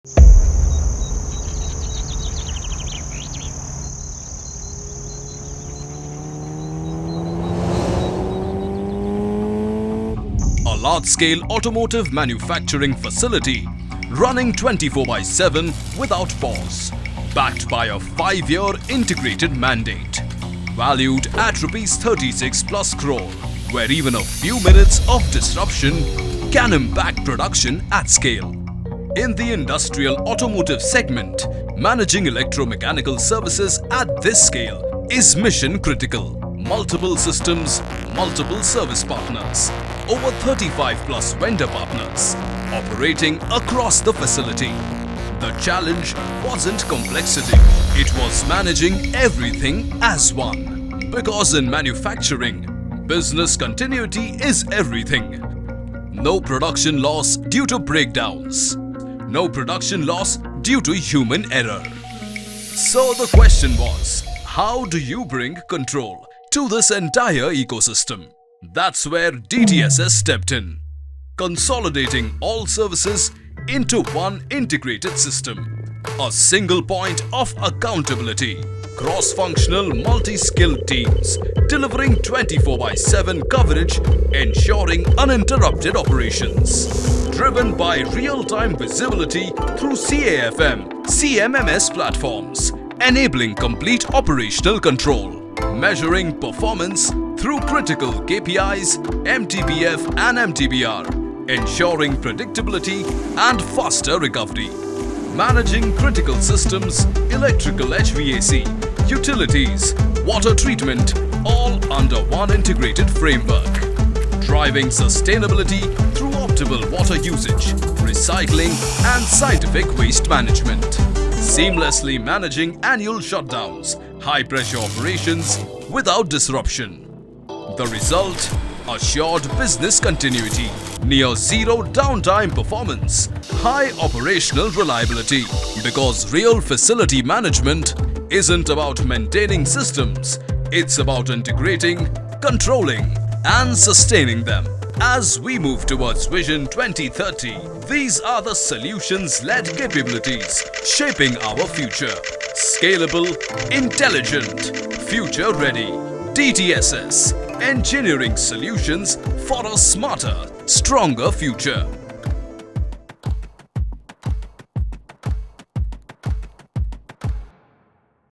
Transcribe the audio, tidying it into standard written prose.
A large-scale automotive manufacturing facility running 24/7 without pause, backed by a 5-year integrated mandate, valued at Rs 36 plus crore, where even a few minutes of disruption can impact production at scale. In the industrial automotive segment, managing electromechanical services at this scale is mission critical. Multiple systems, multiple service partners, over 35 plus vendor partners operating across the facility. The challenge wasn't complexity, it was managing everything as one. Because in manufacturing, business continuity is everything. No production loss due to breakdowns. No production loss due to human error. So the question was, how do you bring control to this entire ecosystem? That's where DTSS stepped in, consolidating all services into one integrated system, a single point of accountability, cross-functional multi-skilled teams delivering 24/7 coverage, ensuring uninterrupted operations, driven by real-time visibility through CAFM, CMMS platforms, enabling complete operational control, measuring performance through critical KPIs, MTBF and MTBR, ensuring predictability and faster recovery, managing critical systems, electrical HVAC, utilities, water treatment, all under one integrated framework, driving sustainability through optimal water usage, recycling and scientific waste management, seamlessly managing annual shutdowns, high-pressure operations without disruption. The result? Assured business continuity, near zero downtime performance, high operational reliability. Because real facility management isn't about maintaining systems, it's about integrating, controlling, and sustaining them. As we move towards Vision 2030, these are the solutions-led capabilities shaping our future. Scalable, intelligent, future-ready. DTSS, engineering solutions for a smarter, stronger future.